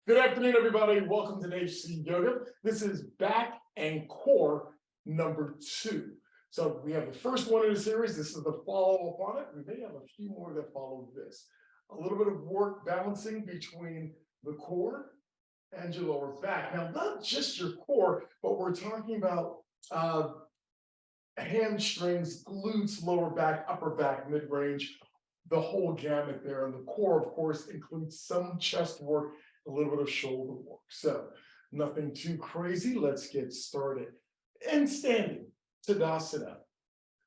Good afternoon, everybody. Welcome to Nafsi Yoga. This is back and core number 2. So we have the first one in the series. This is the follow-up on it. We may have a few more that follow this. A little bit of work balancing between the core and your lower back. Now, not just your core, but we're talking about hamstrings, glutes, lower back, upper back, mid-range, the whole gamut there. And the core, of course, includes some chest work, a little bit of shoulder work. So nothing too crazy. Let's get started. And standing, Tadasana,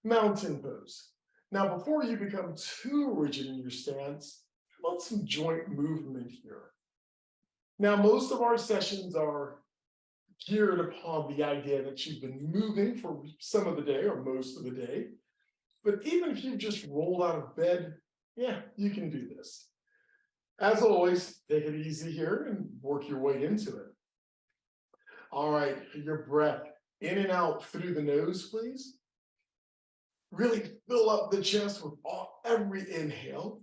mountain pose. Now, before you become too rigid in your stance, how about some joint movement here? Now, most of our sessions are geared upon the idea that you've been moving for some of the day or most of the day. But even if you've just rolled out of bed, yeah, you can do this. As always, take it easy here and work your way into it. All right, your breath in and out through the nose, please. Really fill up the chest with every inhale.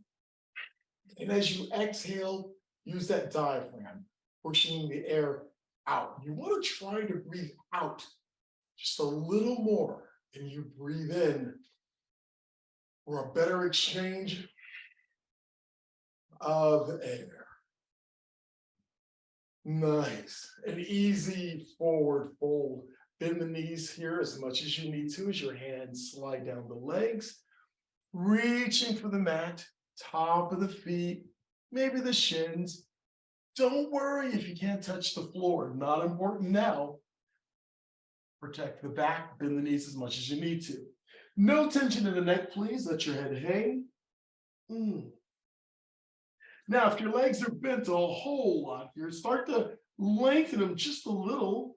And as you exhale, use that diaphragm, pushing the air out. You want to try to breathe out just a little more than you breathe in for a better exchange of air. Nice. An easy forward fold. Bend the knees here as much as you need to as your hands slide down the legs. Reaching for the mat, top of the feet, maybe the shins. Don't worry if you can't touch the floor. Not important now. Protect the back, bend the knees as much as you need to. No tension in the neck, please. Let your head hang. Now, if your legs are bent a whole lot here, start to lengthen them just a little.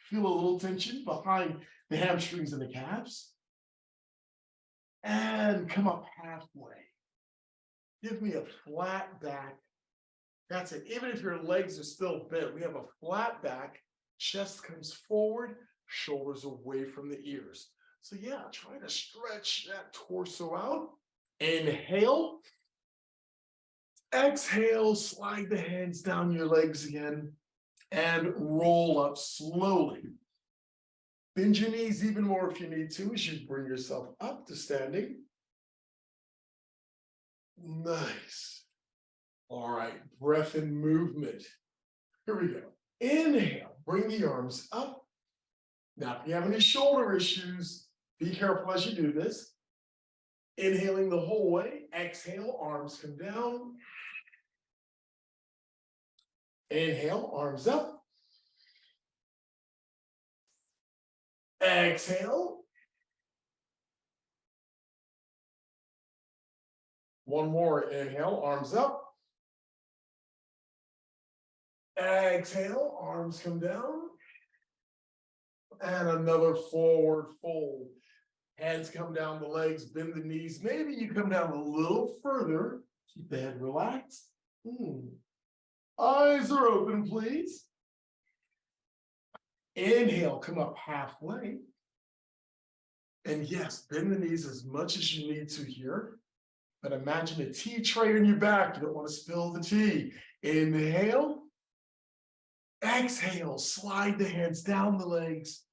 Feel a little tension behind the hamstrings and the calves. And come up halfway. Give me a flat back. That's it. Even if your legs are still bent, we have a flat back. Chest comes forward, shoulders away from the ears. So yeah, try to stretch that torso out. Inhale. Exhale, slide the hands down your legs again and roll up slowly. Bend your knees even more if you need to as you bring yourself up to standing. Nice. All right, breath and movement. Here we go. Inhale, bring the arms up. Now, if you have any shoulder issues, be careful as you do this. Inhaling the whole way. Exhale, arms come down. Inhale, arms up. Exhale. One more. Inhale, arms up. Exhale, arms come down. And another forward fold. Hands come down the legs, bend the knees. Maybe you come down a little further. Keep the head relaxed. Eyes are open, please. Inhale, come up halfway. And yes, bend the knees as much as you need to here. But imagine a tea tray on your back. You don't want to spill the tea. Inhale. Exhale, slide the hands down the legs.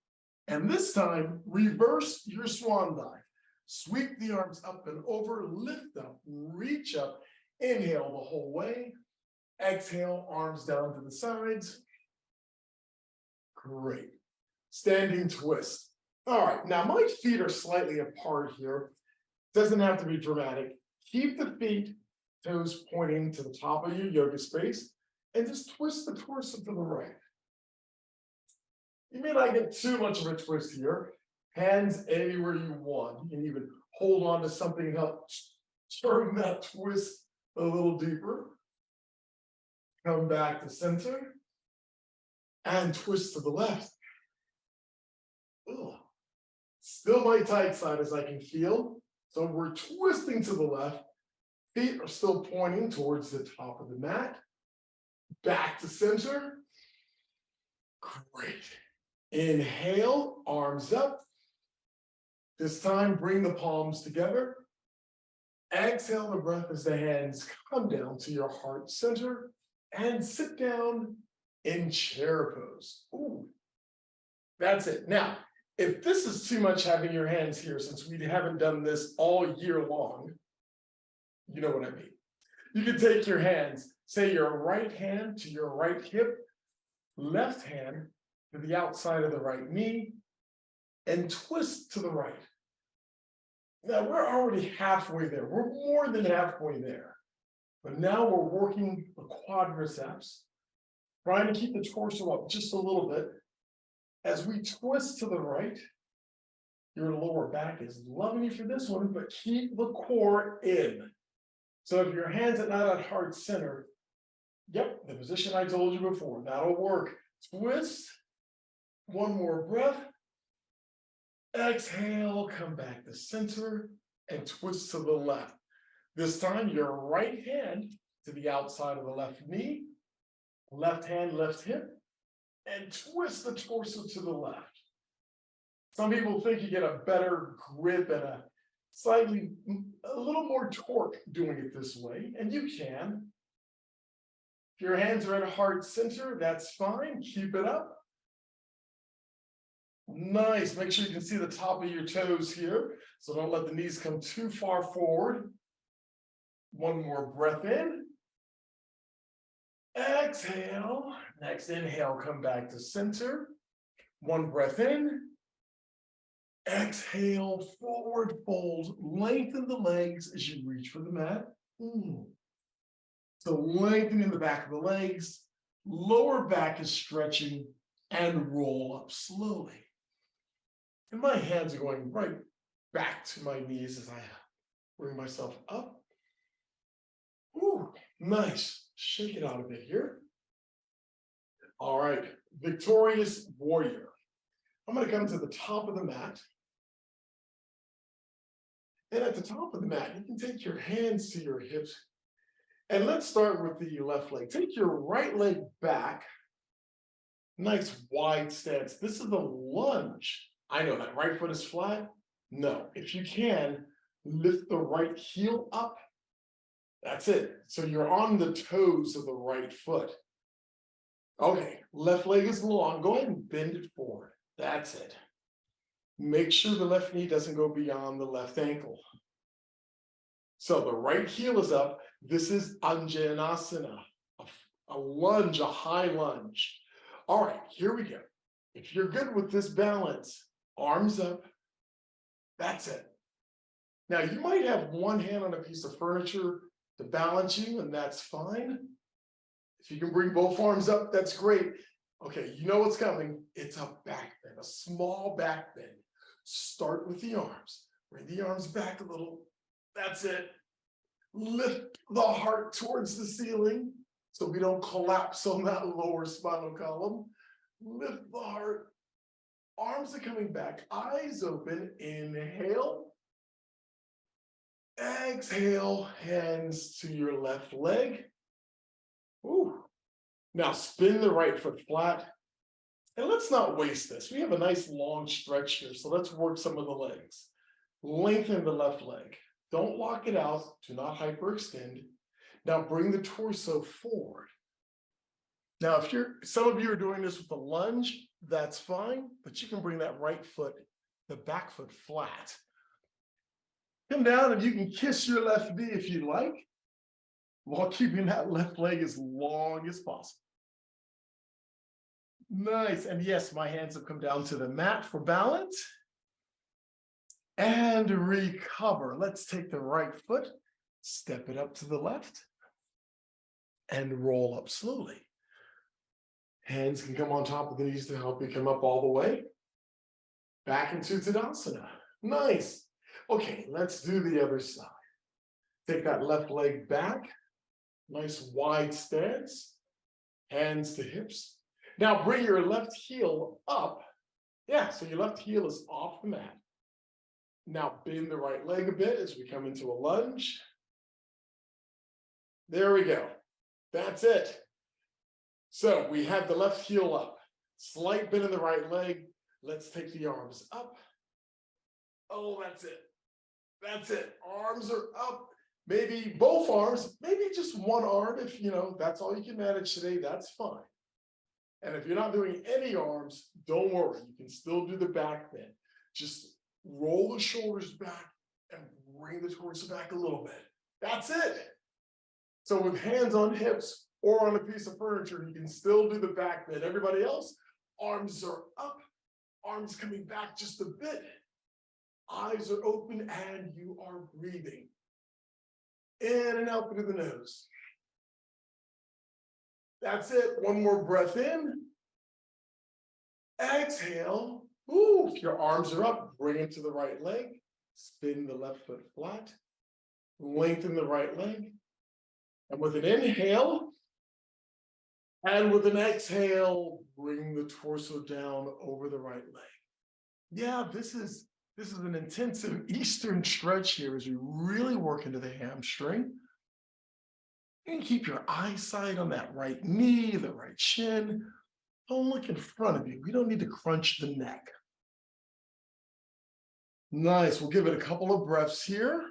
And this time, reverse your swan dive. Sweep the arms up and over, lift up, reach up. Inhale the whole way. Exhale, arms down to the sides. Great. Standing twist. All right, now my feet are slightly apart here. Doesn't have to be dramatic. Keep the feet, toes pointing to the top of your yoga space, and just twist the torso to the right. You may not get too much of a twist here. Hands anywhere you want. You can even hold on to something and help turn that twist a little deeper. Come back to center and twist to the left. Ugh. Still my tight side as I can feel. So we're twisting to the left. Feet are still pointing towards the top of the mat. Back to center. Great. Inhale, arms up. This time, bring the palms together. Exhale the breath as the hands come down to your heart center. and sit down in chair pose. Ooh, that's it. Now, if this is too much having your hands here, since we haven't done this all year long, you know what I mean. You can take your hands, say your right hand to your right hip, left hand to the outside of the right knee, and twist to the right. Now we're already halfway there. We're more than halfway there. But now we're working the quadriceps, trying to keep the torso up just a little bit. As we twist to the right, your lower back is loving you for this one, but keep the core in. So if your hands are not at heart center, yep, the position I told you before, that'll work. Twist, one more breath. Exhale, come back to center and twist to the left. This time, your right hand to the outside of the left knee, left hand, left hip, and twist the torso to the left. Some people think you get a better grip and a little more torque doing it this way, and you can. If your hands are at heart center, that's fine. Keep it up. Nice. Make sure you can see the top of your toes here. So don't let the knees come too far forward. One more breath in. Exhale. Next inhale, come back to center. One breath in. Exhale, forward fold. Lengthen the legs as you reach for the mat. So lengthening the back of the legs. Lower back is stretching and roll up slowly. And my hands are going right back to my knees as I bring myself up. Ooh, nice. Shake it out a bit here. All right, victorious warrior. I'm going to come to the top of the mat. And at the top of the mat, you can take your hands to your hips. And let's start with the left leg. Take your right leg back. Nice wide stance. This is a lunge. I know that right foot is flat. No, if you can, lift the right heel up. That's it. So you're on the toes of the right foot. Okay, left leg is long. Go ahead and bend it forward. That's it. Make sure the left knee doesn't go beyond the left ankle. So the right heel is up. This is Anjanasana, a lunge, a high lunge. All right, here we go. If you're good with this balance, arms up. That's it. Now, you might have one hand on a piece of furniture to balance you, and that's fine. If you can bring both arms up, that's great. Okay, you know what's coming. It's a back bend, a small back bend. Start with the arms. Bring the arms back a little. That's it. Lift the heart towards the ceiling so we don't collapse on that lower spinal column. Lift the heart. Arms are coming back. Eyes open. Inhale. Exhale. Hands to your left leg. Ooh. Now spin the right foot flat. And let's not waste this. We have a nice long stretch here, so let's work some of the legs. Lengthen the left leg. Don't lock it out. Do not hyperextend. Now bring the torso forward. Now, some of you are doing this with a lunge, that's fine, but you can bring that right foot, the back foot flat. Come down and you can kiss your left knee if you like, while keeping that left leg as long as possible. Nice. And yes, my hands have come down to the mat for balance. And recover. Let's take the right foot, step it up to the left, and roll up slowly. Hands can come on top of the knees to help you come up all the way. Back into Tadasana. Nice. Okay, let's do the other side. Take that left leg back. Nice wide stance. Hands to hips. Now bring your left heel up. Yeah, so your left heel is off the mat. Now bend the right leg a bit as we come into a lunge. There we go. That's it. So we have the left heel up. Slight bend in the right leg. Let's take the arms up. Oh, that's it. That's it. Arms are up. Maybe both arms, maybe just one arm. If that's all you can manage today, that's fine. And if you're not doing any arms, don't worry, you can still do the back bend. Just roll the shoulders back and bring the torso back a little bit. That's it. So with hands on hips or on a piece of furniture, you can still do the back bend. Everybody else, arms are up, arms coming back just a bit. Eyes are open and you are breathing. In and out through the nose. That's it. One more breath in. Exhale. Ooh, if your arms are up, bring them to the right leg. Spin the left foot flat. Lengthen the right leg. And with an inhale, and with an exhale, bring the torso down over the right leg. Yeah, this is an intensive Eastern stretch here as we really work into the hamstring. And keep your eyesight on that right knee, the right shin. Don't look in front of you. We don't need to crunch the neck. Nice. We'll give it a couple of breaths here.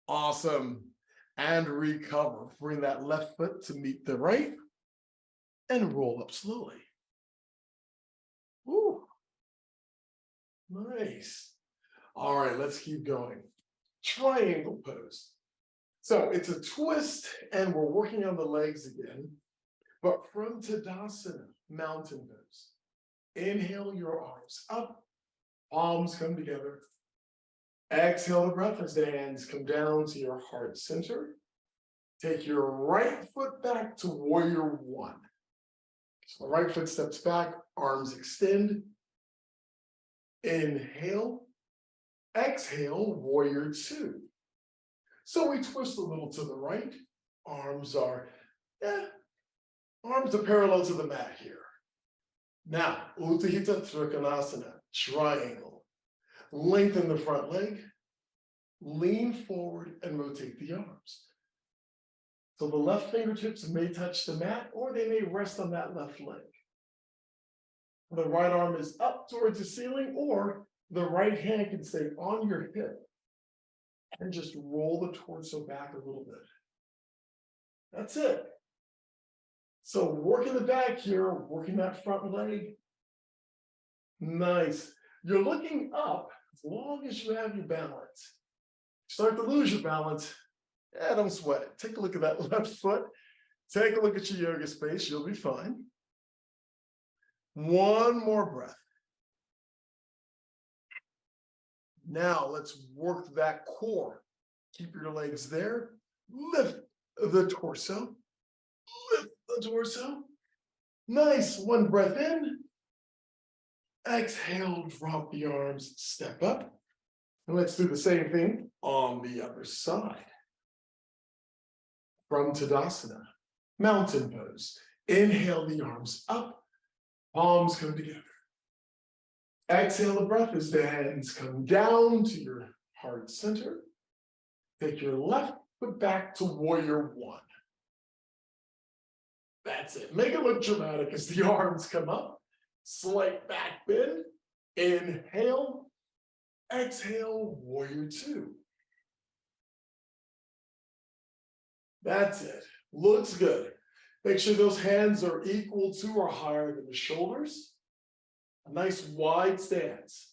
Awesome. And recover. Bring that left foot to meet the right and roll up slowly. Ooh. Nice. All right, let's keep going. Triangle pose. So it's a twist and we're working on the legs again, but from Tadasana, mountain pose. Inhale your arms up, palms come together. Exhale the breath as the hands come down to your heart center. Take your right foot back to warrior one. So the right foot steps back, arms extend. Inhale, exhale, warrior two. So we twist a little to the right. Arms are parallel to the mat here. Now, Utthita Trikonasana, triangle. Lengthen the front leg, lean forward and rotate the arms. So the left fingertips may touch the mat or they may rest on that left leg. The right arm is up towards the ceiling or the right hand can stay on your hip and just roll the torso back a little bit. That's it. So working the back here, working that front leg. Nice. You're looking up as long as you have your balance. Start to lose your balance, don't sweat it. Take a look at that left foot. Take a look at your yoga space. You'll be fine. One more breath. Now let's work that core. Keep your legs there. Lift the torso. Lift the torso. Nice. One breath in. Exhale, drop the arms, step up. And let's do the same thing on the other side. From Tadasana, mountain pose. Inhale the arms up, palms come together. Exhale the breath as the hands come down to your heart center. Take your left foot back to warrior one. That's it. Make it look dramatic as the arms come up. Slight back bend. Inhale. Exhale, warrior two. That's it. Looks good. Make sure those hands are equal to or higher than the shoulders. A nice wide stance.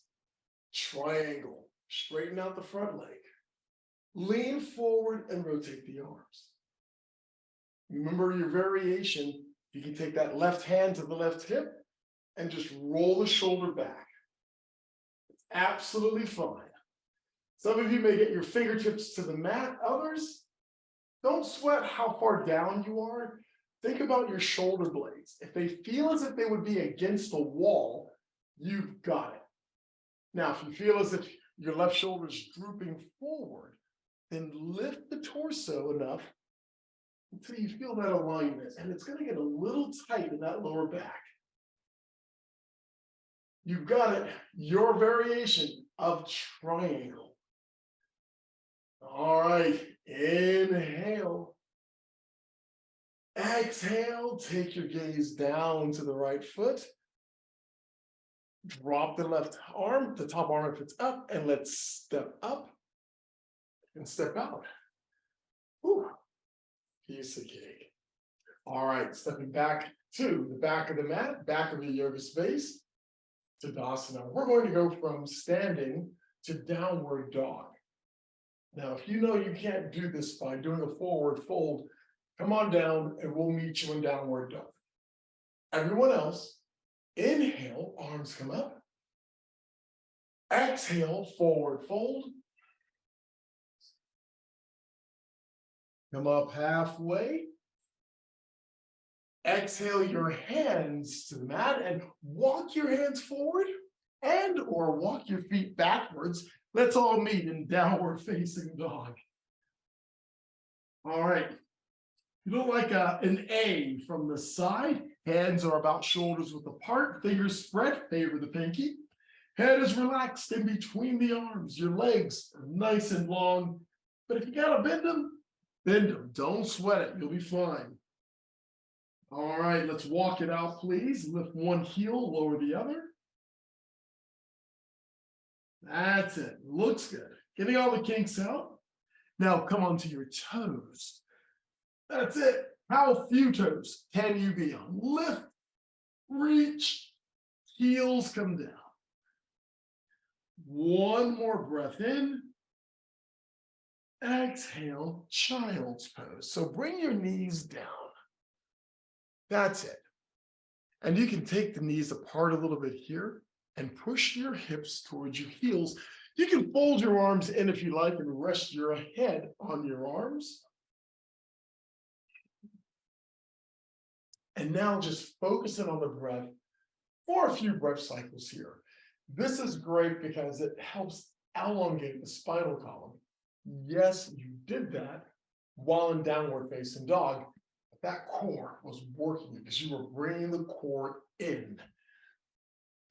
Triangle. Straighten out the front leg. Lean forward and rotate the arms. Remember your variation. You can take that left hand to the left hip and just roll the shoulder back. It's absolutely fine. Some of you may get your fingertips to the mat. Others, don't sweat how far down you are. Think about your shoulder blades. If they feel as if they would be against the wall, you've got it. Now, if you feel as if your left shoulder is drooping forward, then lift the torso enough until you feel that alignment. And it's going to get a little tight in that lower back. You've got it. Your variation of triangle. All right. Inhale. Exhale. Take your gaze down to the right foot. Drop the left arm, the top arm if it's up, and let's step up and step out. Whew, piece of cake. All right, stepping back to the back of the mat, back of the yoga space, Tadasana. We're going to go from standing to downward dog. Now, if you know you can't do this by doing a forward fold, come on down and we'll meet you in downward dog. Everyone else, inhale, arms come up. Exhale, forward fold. Come up halfway. Exhale your hands to the mat and walk your hands forward and or walk your feet backwards. Let's all meet in downward facing dog. All right. You look like an A from the side. Hands are about shoulders width apart. Fingers spread, favor the pinky. Head is relaxed in between the arms. Your legs are nice and long. But if you gotta bend them, bend them. Don't sweat it. You'll be fine. All right, let's walk it out, please. Lift one heel, lower the other. That's it. Looks good. Getting all the kinks out. Now come onto your toes. That's it. How few toes can you be on? Lift, reach, heels come down. One more breath in. Exhale, child's pose. So bring your knees down. That's it. And you can take the knees apart a little bit here and push your hips towards your heels. You can fold your arms in if you like and rest your head on your arms. And now just focusing on the breath for a few breath cycles here. This is great because it helps elongate the spinal column. Yes, you did that while in downward facing dog. That core was working because you were bringing the core in.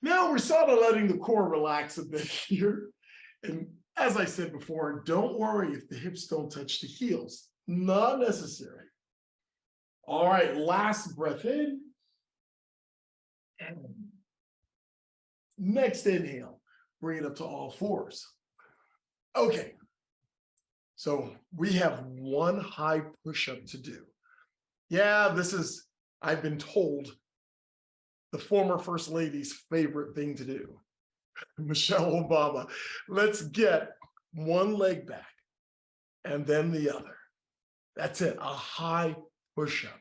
Now we're sort of letting the core relax a bit here. And as I said before, don't worry if the hips don't touch the heels. Not necessary. All right, last breath in. And next inhale, bring it up to all fours. Okay, so we have one high push-up to do. Yeah, this is, I've been told, the former First Lady's favorite thing to do. Michelle Obama. Let's get one leg back and then the other. That's it, a high push-up.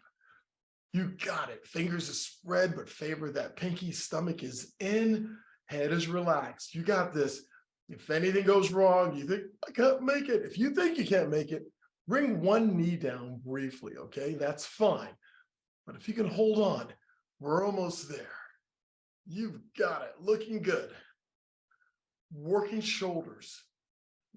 You got it. Fingers are spread, but favor that pinky. Stomach is in, head is relaxed. You got this. If anything goes wrong, you think, I can't make it. If you think you can't make it, bring one knee down briefly, okay? That's fine. But if you can hold on, we're almost there. You've got it. Looking good. Working shoulders,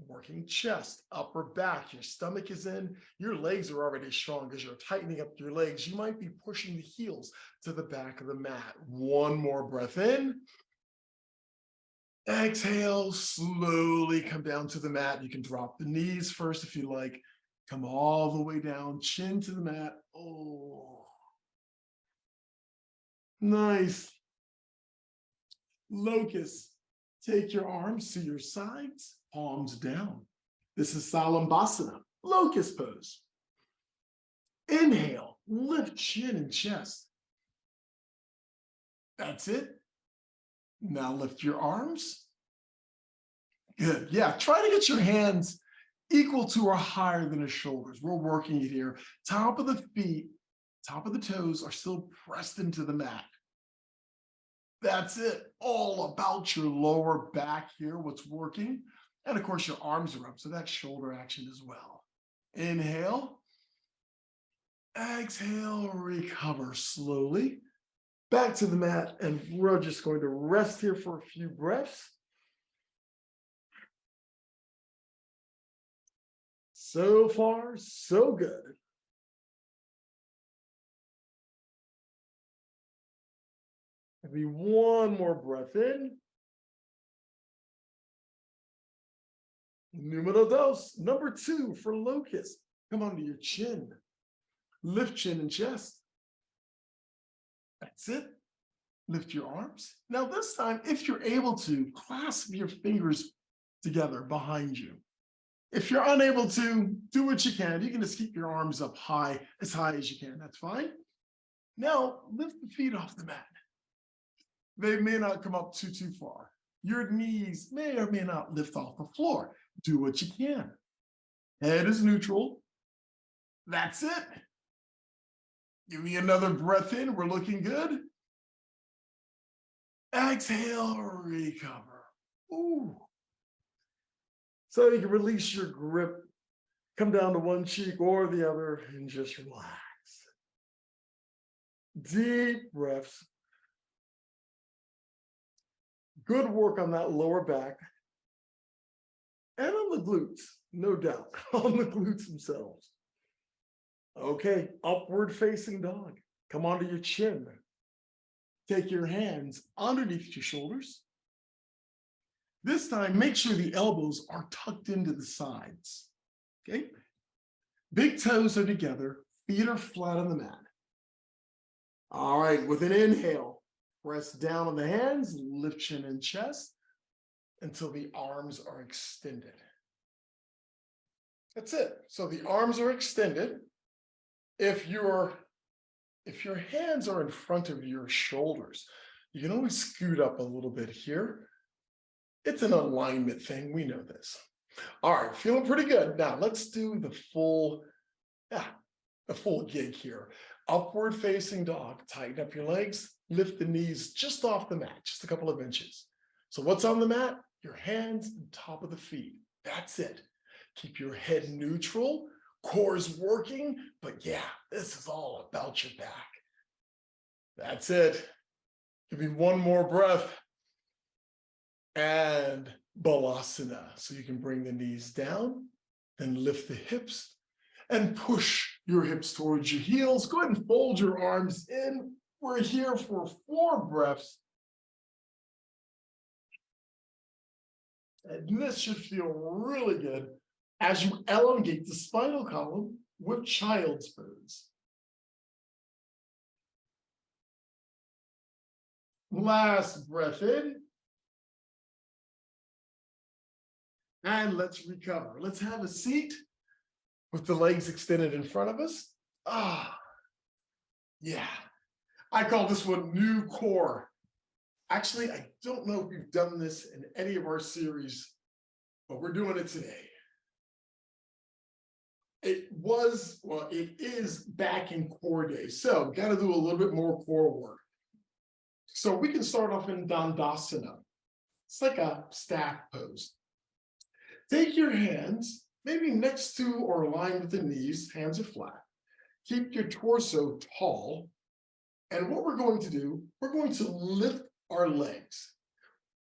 working chest, upper back. Your stomach is in. Your legs are already strong because you're tightening up your legs. You might be pushing the heels to the back of the mat. One more breath in. Exhale, slowly come down to the mat. You can drop the knees first if you like. Come all the way down, chin to the mat. Oh, nice. Locust. Take your arms to your sides, palms down. This is Salambasana, locust pose. Inhale, lift chin and chest. That's it. Now lift your arms. Good. Yeah, try to get your hands equal to or higher than the shoulders. We're working it here. Top of the feet, top of the toes are still pressed into the mat. That's it. All about your lower back here, what's working. And of course, your arms are up, so that's shoulder action as well. Inhale. Exhale, recover slowly. Back to the mat, and we're just going to rest here for a few breaths. So far, so good. Maybe one more breath in. Numero dos, number 2 for locust. Come onto your chin. Lift chin and chest. That's it. Lift your arms. Now this time, if you're able to, clasp your fingers together behind you. If you're unable to, do what you can. You can just keep your arms up high, as high as you can. That's fine. Now lift the feet off the mat. They may not come up too far. Your knees may or may not lift off the floor. Do what you can. Head is neutral. That's it. Give me another breath in. We're looking good. Exhale, recover. Ooh. So you can release your grip, come down to one cheek or the other, and just relax. Deep breaths. Good work on that lower back. And on the glutes, no doubt, on the glutes themselves. Okay, upward facing dog. Come onto your chin. Take your hands underneath your shoulders. This time, make sure the elbows are tucked into the sides. Okay, big toes are together, feet are flat on the mat. All right, with an inhale, press down on the hands, lift chin and chest until the arms are extended. That's it. So the arms are extended. If your hands are in front of your shoulders, you can always scoot up a little bit here. It's an alignment thing. We know this. All right, feeling pretty good. Now let's do the full gig here. Upward facing dog. Tighten up your legs. Lift the knees just off the mat, just a couple of inches. So what's on the mat? Your hands on top of the feet. That's it. Keep your head neutral. Core is working, but yeah, this is all about your back. That's it. Give me one more breath. And Balasana. So you can bring the knees down, then lift the hips and push your hips towards your heels. Go ahead and fold your arms in. We're here for 4 breaths. And this should feel really good as you elongate the spinal column with child's pose. Last breath in. And let's recover. Let's have a seat with the legs extended in front of us. Yeah. I call this one new core. Actually, I don't know if we've done this in any of our series, but we're doing it today. It is back in core day. So got to do a little bit more core work. So we can start off in Dandasana. It's like a staff pose. Take your hands, maybe next to or aligned with the knees, hands are flat. Keep your torso tall. And what we're going to do, we're going to lift our legs.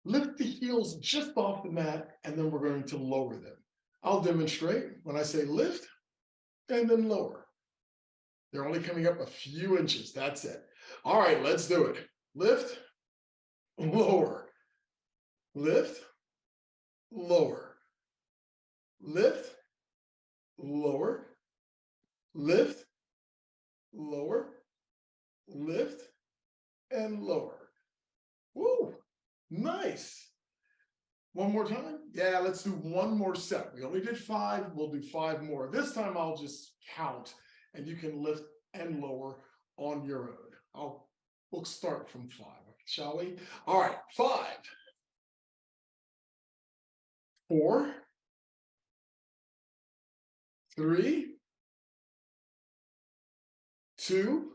Lift the heels just off the mat, and then we're going to lower them. I'll demonstrate when I say lift and then lower. They're only coming up a few inches. That's it. All right, let's do it. Lift, lower. Lift, lower. Lift, lower, lift, lower, lift, and lower. Woo, nice. One more time? Yeah, let's do one more set. We only did 5, we'll do 5 more. This time I'll just count and you can lift and lower on your own. We'll start from 5, shall we? All right, 5, 4, 3, 2,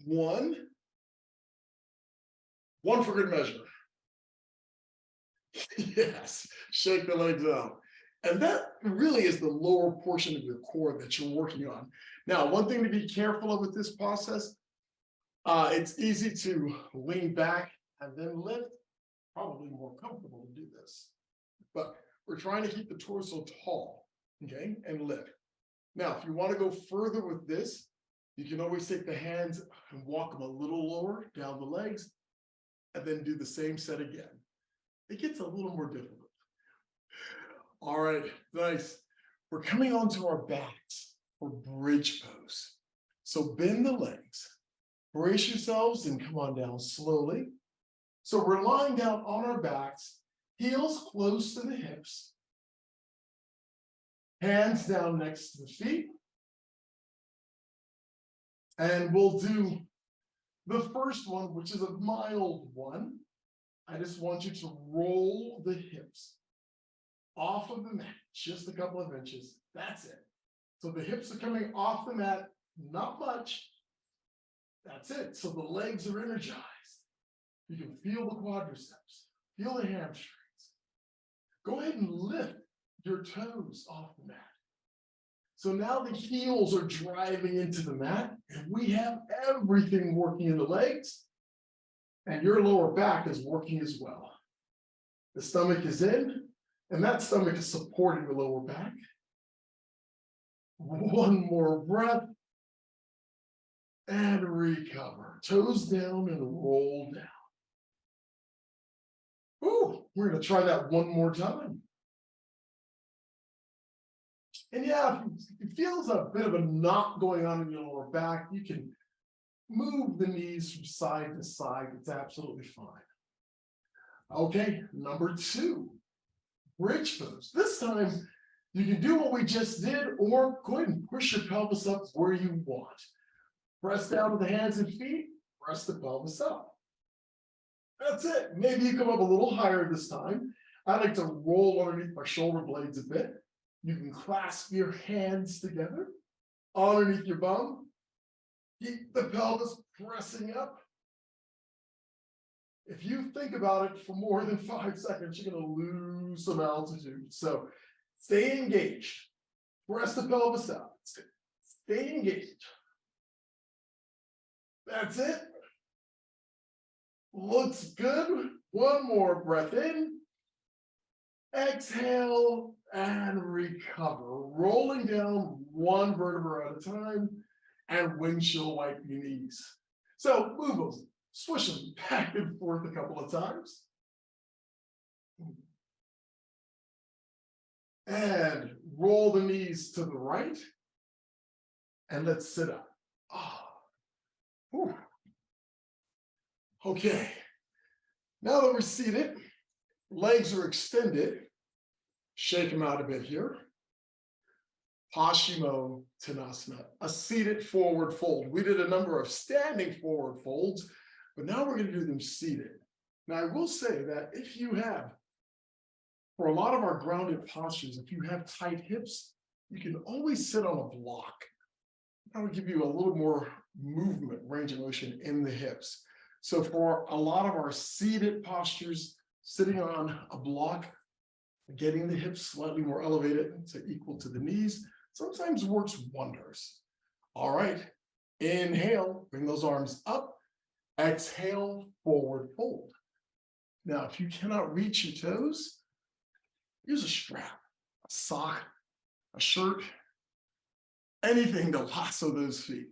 1. 1 for good measure. Yes, shake the legs out. And that really is the lower portion of your core that you're working on. Now, one thing to be careful of with this process, it's easy to lean back and then lift. Probably more comfortable to do this. But we're trying to keep the torso tall, okay, and lift. Now, if you want to go further with this, you can always take the hands and walk them a little lower down the legs, and then do the same set again. It gets a little more difficult. All right, nice. We're coming onto our backs for bridge pose. So bend the legs, Brace yourselves and come on down slowly. So we're lying down on our backs, heels close to the hips, hands down next to the feet. And we'll do the first one, which is a mild one. I just want you to roll the hips off of the mat, just a couple of inches. That's it. So the hips are coming off the mat, not much. That's it. So the legs are energized. You can feel the quadriceps, feel the hamstrings. Go ahead and lift your toes off the mat. So now the heels are driving into the mat, and we have everything working in the legs, and your lower back is working as well. The stomach is in, and that stomach is supporting the lower back. One more breath, and recover. Toes down and roll down. Ooh, we're going to try that one more time. And yeah, if it feels a bit of a knot going on in your lower back, you can move the knees from side to side. It's absolutely fine. Okay, number 2, bridge pose. This time, you can do what we just did, or go ahead and push your pelvis up where you want. Press down with the hands and feet, press the pelvis up. That's it. Maybe you come up a little higher this time. I like to roll underneath my shoulder blades a bit. You can clasp your hands together underneath your bum. Keep the pelvis pressing up. If you think about it for more than 5 seconds, you're going to lose some altitude. So stay engaged. Press the pelvis up. Stay engaged. That's it. Looks good. One more breath in. Exhale and recover. Rolling down one vertebra at a time and windshield wipe your knees. So move those, swish them back and forth a couple of times. And roll the knees to the right. And let's sit up. Oh. Okay. Now that we're seated, legs are extended. Shake them out a bit here. Paschimottanasana, a seated forward fold. We did a number of standing forward folds, but now we're going to do them seated. Now, I will say that if you have, for a lot of our grounded postures, if you have tight hips, you can always sit on a block. That would give you a little more movement, range of motion in the hips. So for a lot of our seated postures, sitting on a block, getting the hips slightly more elevated to equal to the knees, sometimes works wonders. All right, inhale, bring those arms up. Exhale, forward fold. Now, if you cannot reach your toes, use a strap, a sock, a shirt, anything to lasso those feet.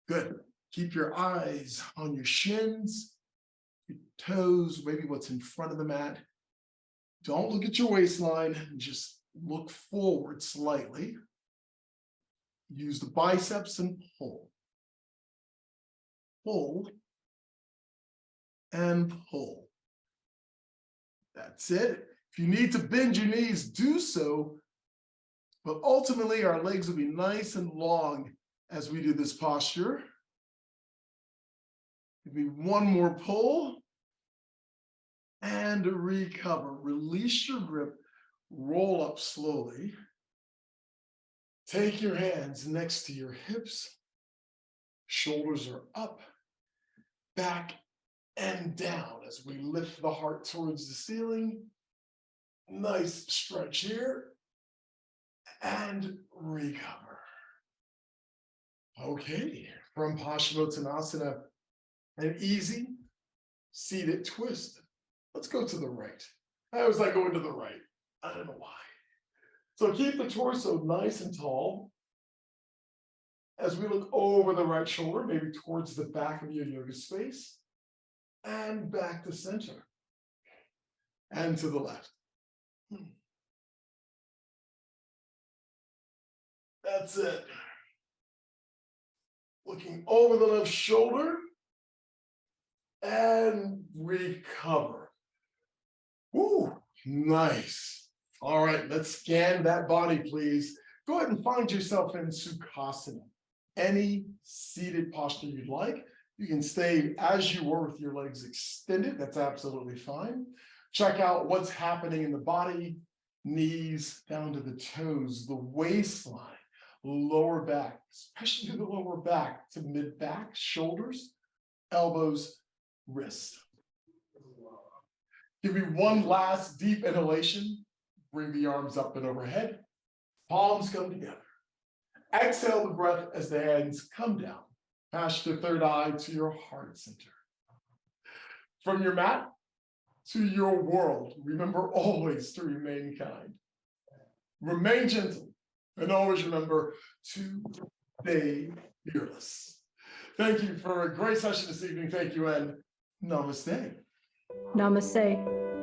Good. Keep your eyes on your shins, your toes, maybe what's in front of the mat. Don't look at your waistline, just look forward slightly. Use the biceps and pull. Pull and pull. That's it. If you need to bend your knees, do so. But ultimately, our legs will be nice and long as we do this posture. Give me one more pull and recover. Release your grip, roll up slowly. Take your hands next to your hips. Shoulders are up, back and down as we lift the heart towards the ceiling. Nice stretch here and recover. Okay, from Paschimottanasana, an easy seated twist. Let's go to the right. I always like going to the right. I don't know why. So keep the torso nice and tall. As we look over the right shoulder, maybe towards the back of your yoga space, and back to center, and to the left. That's it. Looking over the left shoulder and recover. Ooh, nice. All right, let's scan that body, please. Go ahead and find yourself in Sukhasana. Any seated posture you'd like. You can stay as you were with your legs extended. That's absolutely fine. Check out what's happening in the body, knees down to the toes, the waistline, lower back, especially the lower back to mid back, shoulders, elbows, wrists. Give me one last deep inhalation. Bring the arms up and overhead. Palms come together. Exhale the breath as the hands come down. Pass your third eye to your heart center. From your mat to your world, remember always to remain kind. Remain gentle. And always remember to stay fearless. Thank you for a great session this evening. Thank you and namaste. Namaste.